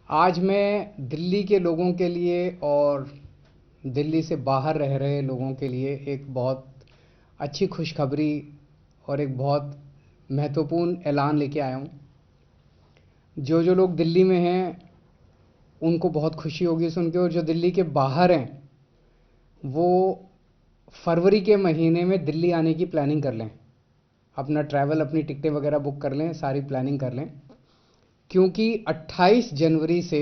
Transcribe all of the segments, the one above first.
आज मैं दिल्ली के लोगों के लिए और दिल्ली से बाहर रह रहे लोगों के लिए एक बहुत अच्छी खुशखबरी और एक बहुत महत्वपूर्ण ऐलान लेके आया हूँ। जो जो लोग दिल्ली में हैं उनको बहुत खुशी होगी सुन के, और जो दिल्ली के बाहर हैं वो फरवरी के महीने में दिल्ली आने की प्लानिंग कर लें। अपना ट्रैवल, अपनी टिकटें वगैरह बुक कर लें, सारी प्लानिंग कर लें, क्योंकि 28 जनवरी से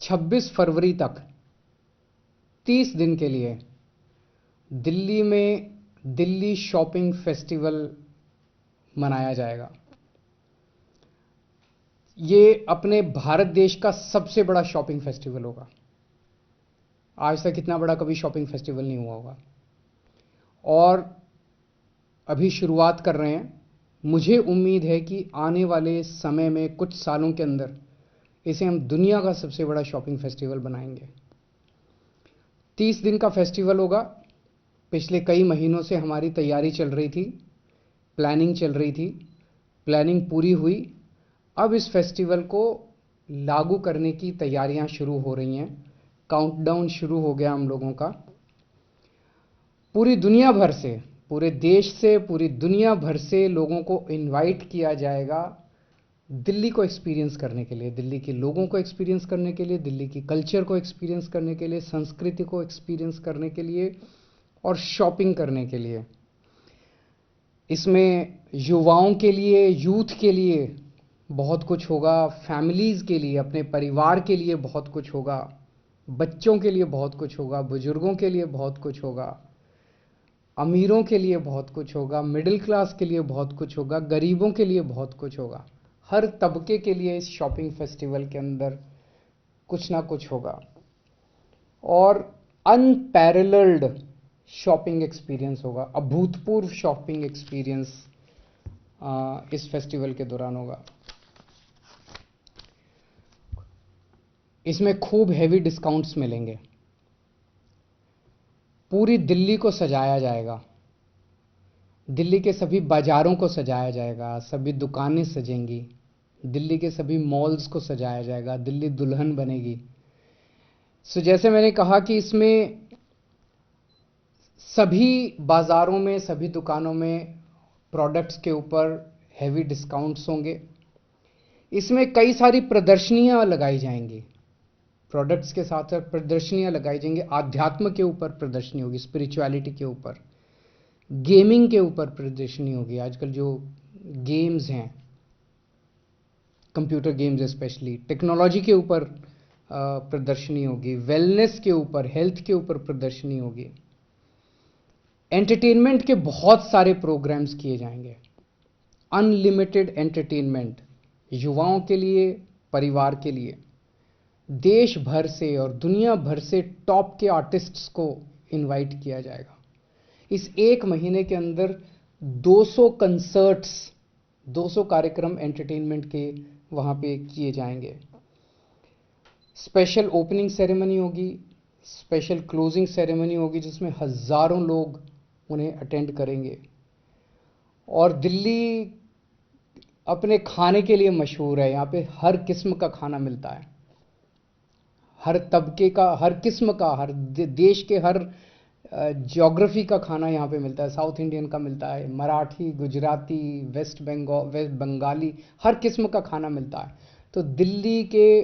26 फरवरी तक 30 दिन के लिए दिल्ली में दिल्ली शॉपिंग फेस्टिवल मनाया जाएगा। ये अपने भारत देश का सबसे बड़ा शॉपिंग फेस्टिवल होगा। आज तक इतना बड़ा कभी शॉपिंग फेस्टिवल नहीं हुआ होगा, और अभी शुरुआत कर रहे हैं। मुझे उम्मीद है कि आने वाले समय में कुछ सालों के अंदर इसे हम दुनिया का सबसे बड़ा शॉपिंग फेस्टिवल बनाएंगे। 30 दिन का फेस्टिवल होगा। पिछले कई महीनों से हमारी तैयारी चल रही थी, प्लानिंग चल रही थी, प्लानिंग पूरी हुई। अब इस फेस्टिवल को लागू करने की तैयारियां शुरू हो रही हैं। काउंटडाउन शुरू हो गया हम लोगों का। पूरी दुनिया भर से, पूरे देश से, पूरी दुनिया भर से लोगों को इनवाइट किया जाएगा दिल्ली को एक्सपीरियंस करने के लिए, दिल्ली के लोगों को एक्सपीरियंस करने के लिए, दिल्ली की कल्चर को एक्सपीरियंस करने के लिए, संस्कृति को एक्सपीरियंस करने के लिए और शॉपिंग करने के लिए। इसमें युवाओं के लिए, यूथ के लिए बहुत कुछ होगा, फैमिलीज़ के लिए, अपने परिवार के लिए बहुत कुछ होगा, बच्चों के लिए बहुत कुछ होगा, बुजुर्गों के लिए बहुत कुछ होगा, अमीरों के लिए बहुत कुछ होगा, मिडिल क्लास के लिए बहुत कुछ होगा, गरीबों के लिए बहुत कुछ होगा। हर तबके के लिए इस शॉपिंग फेस्टिवल के अंदर कुछ ना कुछ होगा, और अनपैरेलल्ड शॉपिंग एक्सपीरियंस होगा, अभूतपूर्व शॉपिंग एक्सपीरियंस इस फेस्टिवल के दौरान होगा। इसमें खूब हैवी डिस्काउंट्स मिलेंगे। पूरी दिल्ली को सजाया जाएगा, दिल्ली के सभी बाज़ारों को सजाया जाएगा, सभी दुकानें सजेंगी, दिल्ली के सभी मॉल्स को सजाया जाएगा, दिल्ली दुल्हन बनेगी। जैसे मैंने कहा कि इसमें सभी बाज़ारों में, सभी दुकानों में प्रोडक्ट्स के ऊपर हैवी डिस्काउंट्स होंगे। इसमें कई सारी प्रदर्शनियां लगाई जाएंगी, प्रोडक्ट्स के साथ साथ प्रदर्शनियां लगाई जाएंगी। आध्यात्म के ऊपर प्रदर्शनी होगी, स्पिरिचुअलिटी के ऊपर, गेमिंग के ऊपर प्रदर्शनी होगी। आजकल जो गेम्स हैं, कंप्यूटर गेम्स स्पेशली, टेक्नोलॉजी के ऊपर प्रदर्शनी होगी, वेलनेस के ऊपर, हेल्थ के ऊपर प्रदर्शनी होगी। एंटरटेनमेंट के बहुत सारे प्रोग्राम्स किए जाएंगे, अनलिमिटेड एंटरटेनमेंट, युवाओं के लिए, परिवार के लिए। देश भर से और दुनिया भर से टॉप के आर्टिस्ट्स को इनवाइट किया जाएगा। इस एक महीने के अंदर 200 कंसर्ट्स, 200 कार्यक्रम एंटरटेनमेंट के वहाँ पे किए जाएंगे। स्पेशल ओपनिंग सेरेमनी होगी, स्पेशल क्लोजिंग सेरेमनी होगी, जिसमें हज़ारों लोग उन्हें अटेंड करेंगे। और दिल्ली अपने खाने के लिए मशहूर है। यहाँ पे हर किस्म का खाना मिलता है, हर तबके का, हर किस्म का, हर देश के हर ज्योग्राफी का खाना यहाँ पे मिलता है। साउथ इंडियन का मिलता है, मराठी, गुजराती, वेस्ट बंगाली, हर किस्म का खाना मिलता है। तो दिल्ली के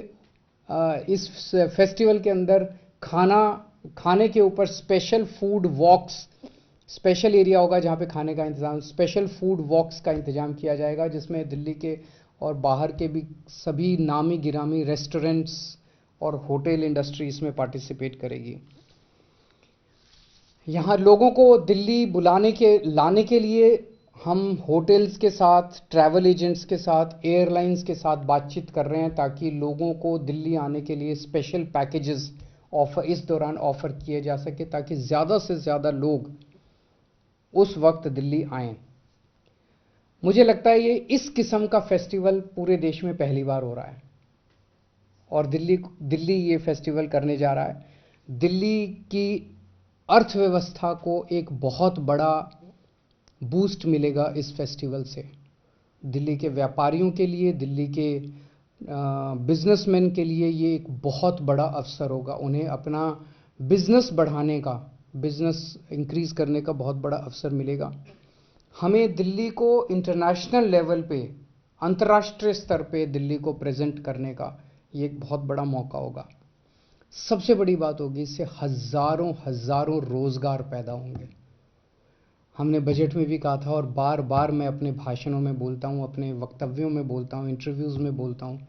इस फेस्टिवल के अंदर खाने के ऊपर special food walks, special area होगा जहाँ पे खाने का इंतज़ाम, स्पेशल फूड वॉक्स का इंतज़ाम किया जाएगा, जिसमें दिल्ली के और बाहर के भी सभी नामी गिरामी रेस्टोरेंट्स और होटल इंडस्ट्री इसमें पार्टिसिपेट करेगी। यहाँ लोगों को दिल्ली लाने के लिए हम होटल्स के साथ, ट्रैवल एजेंट्स के साथ, एयरलाइंस के साथ बातचीत कर रहे हैं, ताकि लोगों को दिल्ली आने के लिए स्पेशल पैकेजेस इस दौरान ऑफ़र किए जा सके, ताकि ज़्यादा से ज़्यादा लोग उस वक्त दिल्ली आएँ। मुझे लगता है ये इस किस्म का फेस्टिवल पूरे देश में पहली बार हो रहा है, और दिल्ली ये फेस्टिवल करने जा रहा है। दिल्ली की अर्थव्यवस्था को एक बहुत बड़ा बूस्ट मिलेगा इस फेस्टिवल से। दिल्ली के व्यापारियों के लिए, दिल्ली के बिजनेसमैन के लिए ये एक बहुत बड़ा अवसर होगा। उन्हें अपना बिजनेस बढ़ाने का, बिजनेस इंक्रीज करने का बहुत बड़ा अवसर मिलेगा। हमें दिल्ली को इंटरनेशनल लेवल पे, अंतर्राष्ट्रीय स्तर पे दिल्ली को प्रेजेंट करने का ये एक बहुत बड़ा मौका होगा। सबसे बड़ी बात होगी, इससे हजारों हजारों रोजगार पैदा होंगे। हमने बजट में भी कहा था और बार बार मैं अपने भाषणों में बोलता हूँ, अपने वक्तव्यों में बोलता हूँ, इंटरव्यूज़ में बोलता हूँ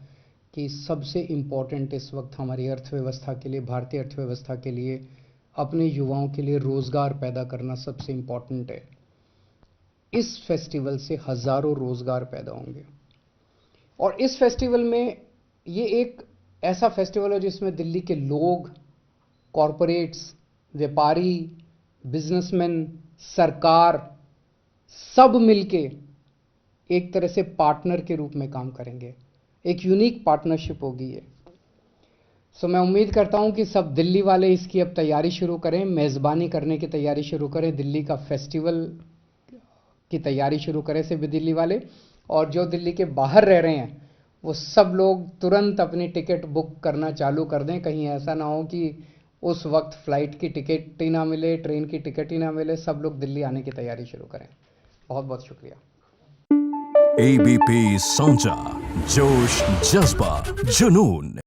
कि सबसे इम्पॉर्टेंट इस वक्त हमारी अर्थव्यवस्था के लिए, भारतीय अर्थव्यवस्था के लिए, अपने युवाओं के लिए रोज़गार पैदा करना सबसे इम्पॉर्टेंट है। इस फेस्टिवल से हज़ारों रोज़गार पैदा होंगे। और इस फेस्टिवल में, ये एक ऐसा फेस्टिवल है जिसमें दिल्ली के लोग, कॉरपोरेट्स, व्यापारी, बिजनेसमैन, सरकार, सब मिलके एक तरह से पार्टनर के रूप में काम करेंगे। एक यूनिक पार्टनरशिप होगी ये। सो मैं उम्मीद करता हूं कि सब दिल्ली वाले इसकी अब तैयारी शुरू करें, मेज़बानी करने की तैयारी शुरू करें, दिल्ली का फेस्टिवल की तैयारी शुरू करें सभी दिल्ली वाले। और जो दिल्ली के बाहर रह रहे हैं वो सब लोग तुरंत अपनी टिकट बुक करना चालू कर दें। कहीं ऐसा ना हो कि उस वक्त फ्लाइट की टिकट ही ना मिले, ट्रेन की टिकट ही ना मिले। सब लोग दिल्ली आने की तैयारी शुरू करें। बहुत बहुत शुक्रिया। ABP Sonja, जोश, जज्बा, जुनून।